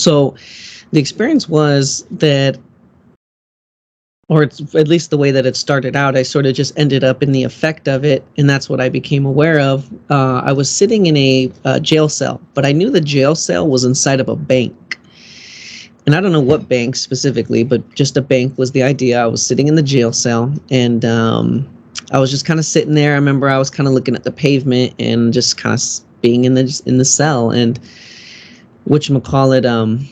So the experience was that, or it's at least the way that it started out, I sort of just ended up in the effect of it, and that's what I became aware of. I was sitting in a jail cell, but I knew the jail cell was inside of a bank. And I don't know what bank specifically, but just a bank was the idea. I was sitting in the jail cell, and I was just kind of sitting there. I remember I was kind of looking at the pavement and just kind of being in the cell, and whatchamacallit,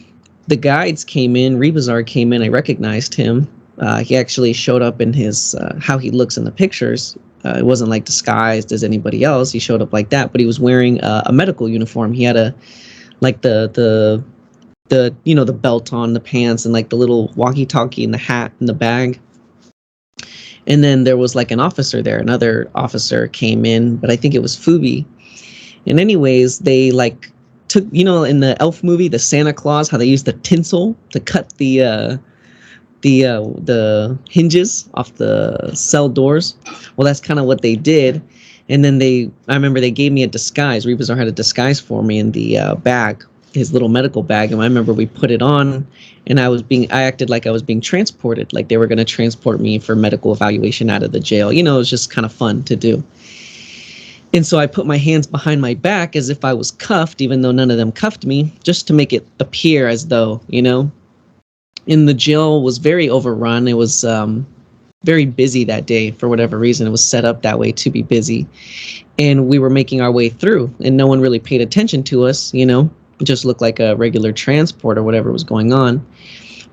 the guides came in, Rebazar came in, I recognized him. He actually showed up in his, how he looks in the pictures. It wasn't like disguised as anybody else. He showed up like that, but he was wearing a medical uniform. He had like the belt on, the pants, and like the little walkie-talkie and the hat and the bag. And then there was like an officer there. Another officer came in, but I think it was Fubi. And anyways, they like took, in the Elf movie, the Santa Claus, how they used the tinsel to cut the hinges off the cell doors. Well, that's kind of what they did. And then I remember they gave me a disguise. Rebazar had a disguise for me in the bag, his little medical bag. And I remember we put it on, and I acted like I was being transported, like they were going to transport me for medical evaluation out of the jail. It was just kind of fun to do. And so I put my hands behind my back as if I was cuffed, even though none of them cuffed me, just to make it appear as though, And the jail was very overrun. It was very busy that day for whatever reason. It was set up that way to be busy. And we were making our way through, and no one really paid attention to us, It just looked like a regular transport or whatever was going on.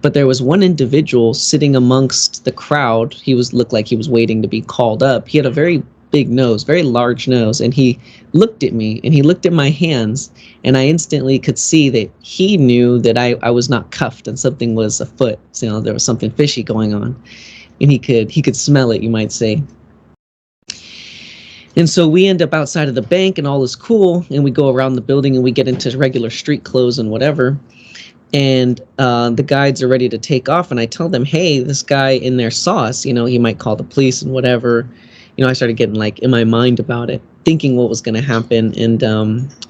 But there was one individual sitting amongst the crowd. Looked like he was waiting to be called up. He had a very big nose, very large nose, and he looked at me and he looked at my hands, and I instantly could see that he knew that I was not cuffed and something was afoot. So there was something fishy going on, and he could smell it, you might say. And so we end up outside of the bank, and all is cool, and we go around the building and we get into regular street clothes and whatever. And the guides are ready to take off, and I tell them, hey, this guy in there saw us, he might call the police and whatever. I started getting like in my mind about it, thinking what was going to happen. And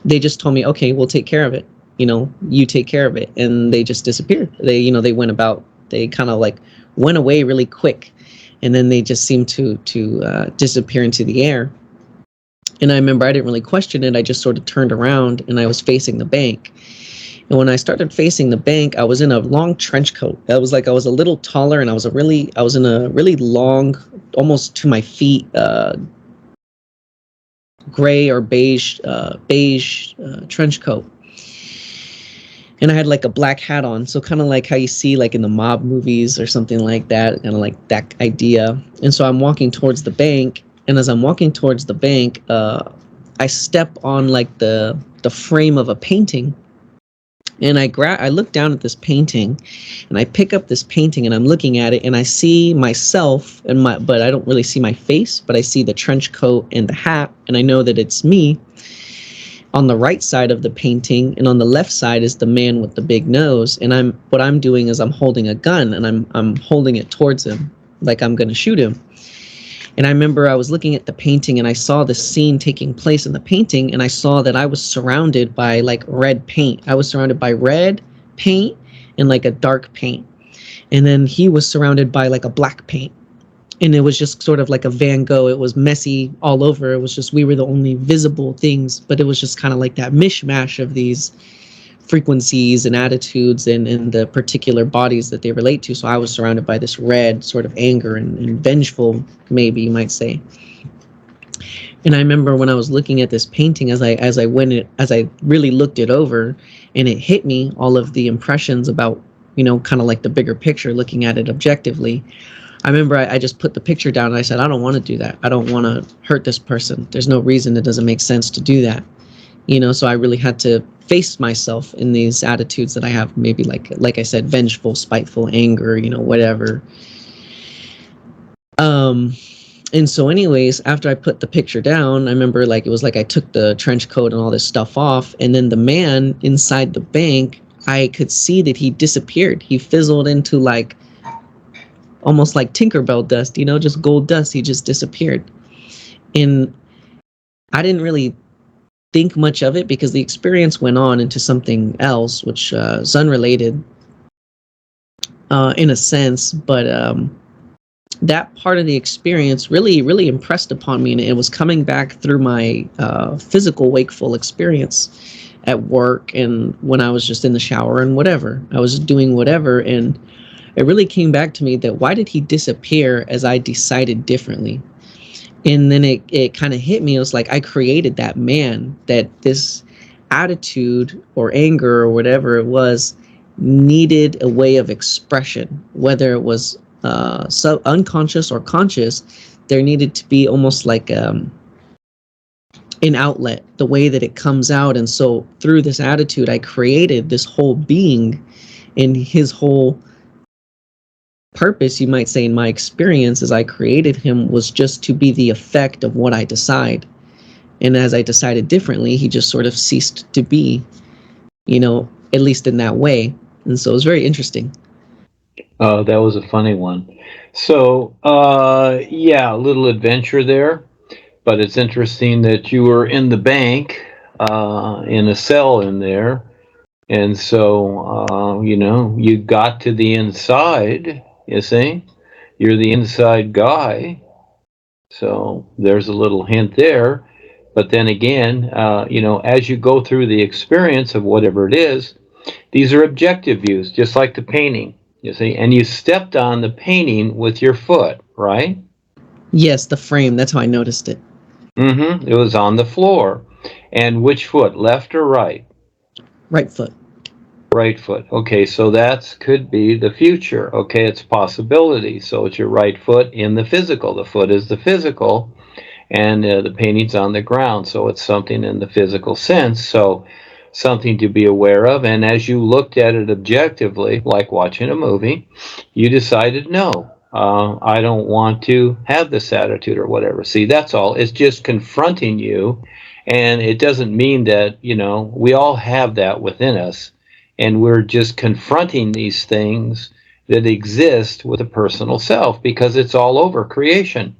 they just told me, okay, we'll take care of it. You take care of it. And they just disappeared. They kind of like went away really quick. And then they just seemed to disappear into the air. And I remember I didn't really question it. I just sort of turned around and I was facing the bank. And when I started facing the bank, I was in a long trench coat. I was a little taller, and I was in a really long, almost to my feet, gray or beige trench coat. And I had like a black hat on, so kind of like how you see like in the mob movies or something like that, kind of like that idea. And so I'm walking towards the bank, and as I'm walking towards the bank, I step on like the frame of a painting. And I look down at this painting, and I pick up this painting, and I'm looking at it, and I see myself but I don't really see my face, but I see the trench coat and the hat, and I know that it's me on the right side of the painting, and on the left side is the man with the big nose. And what I'm doing is I'm holding a gun, and I'm holding it towards him like I'm going to shoot him. And I remember I was looking at the painting, and I saw the scene taking place in the painting, and I saw that I was surrounded by like red paint. I was surrounded by red paint and like a dark paint. And then he was surrounded by like a black paint. And it was just sort of like a Van Gogh. It was messy all over. It was just, we were the only visible things, but it was just kind of like that mishmash of these frequencies and attitudes and the particular bodies that they relate to. So I was surrounded by this red sort of anger and vengeful, maybe you might say. And I remember when I was looking at this painting, as I really looked it over, and it hit me, all of the impressions about, kind of like the bigger picture, looking at it objectively. I remember I just put the picture down, and I said, I don't want to do that. I don't want to hurt this person. There's no reason. It doesn't make sense to do that. So I really had to face myself in these attitudes that I have, maybe like I said, vengeful, spiteful, anger, whatever. And so anyways, after I put the picture down, I remember it was like I took the trench coat and all this stuff off, and then the man inside the bank, I could see that he disappeared. He fizzled into like almost like Tinkerbell dust, just gold dust. He just disappeared. And I didn't really think much of it because the experience went on into something else, which is unrelated in a sense. But that part of the experience really impressed upon me, and it was coming back through my physical wakeful experience at work and when I was just in the shower and whatever. I was doing whatever, and it really came back to me that why did he disappear as I decided differently? And then it kind of hit me. It was like I created that man, that this attitude or anger or whatever it was needed a way of expression, whether it was unconscious or conscious. There needed to be almost like an outlet, the way that it comes out. And so through this attitude, I created this whole being, and his whole purpose, you might say, in my experience as I created him, was just to be the effect of what I decide. And as I decided differently, he just sort of ceased to be, at least in that way. And so it was very interesting. That was a funny one. So, yeah, a little adventure there. But it's interesting that you were in the bank, in a cell in there. And so, you got to the inside, you see. You're the inside guy. So there's a little hint there. But then again, as you go through the experience of whatever it is, these are objective views, just like the painting, you see. And you stepped on the painting with your foot, right? Yes, the frame. That's how I noticed it. Mm-hmm. It was on the floor. And which foot, left or right? Right foot. Right foot. Okay, so that could be the future. Okay, it's possibility. So it's your right foot in the physical. The foot is the physical, and the painting's on the ground. So it's something in the physical sense. So something to be aware of. And as you looked at it objectively, like watching a movie, you decided, no, I don't want to have this attitude or whatever. See, that's all. It's just confronting you. And it doesn't mean that, we all have that within us. And we're just confronting these things that exist with a personal self because it's all over creation.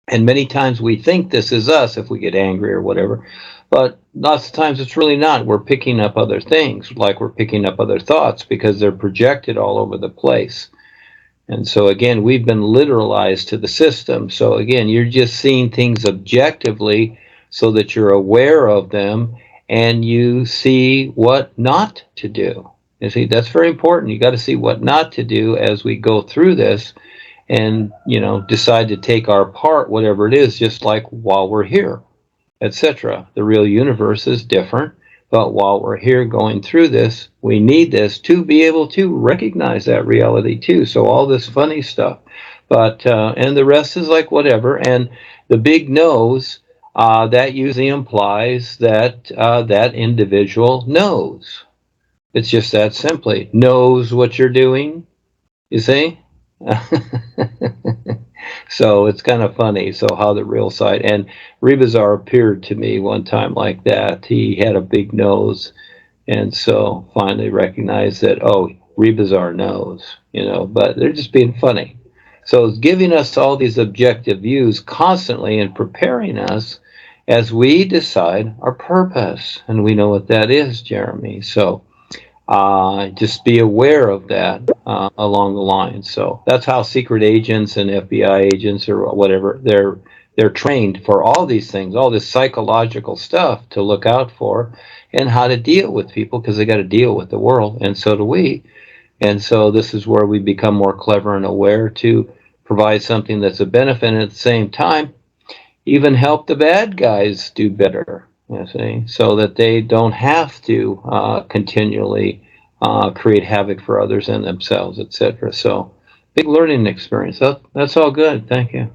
And many times we think this is us if we get angry or whatever. But lots of times it's really not. We're picking up other things, like we're picking up other thoughts because they're projected all over the place. And so, again, we've been literalized to the system. So, again, you're just seeing things objectively so that you're aware of them and you see what not to do. You see, that's very important. You got to see what not to do as we go through this and, decide to take our part, whatever it is, just like while we're here, etc. The real universe is different. But while we're here going through this, we need this to be able to recognize that reality too. So all this funny stuff. But, and the rest is like whatever. And the big knows, that usually implies that that individual knows. It's just that simply. Knows what you're doing, you see? So it's kind of funny. So how the real side, and Rebazar appeared to me one time like that. He had a big nose, and so finally recognized that, oh, Rebazar knows, but they're just being funny. So it's giving us all these objective views constantly and preparing us as we decide our purpose. And we know what that is, Jeremy. So just be aware of that along the line. So that's how secret agents and FBI agents or whatever, they're trained for all these things, all this psychological stuff to look out for and how to deal with people because they got to deal with the world, and so do we. And so this is where we become more clever and aware to provide something that's a benefit and at the same time even help the bad guys do better. You see, so that they don't have to continually create havoc for others and themselves, etc. So, big learning experience. That's all good. Thank you.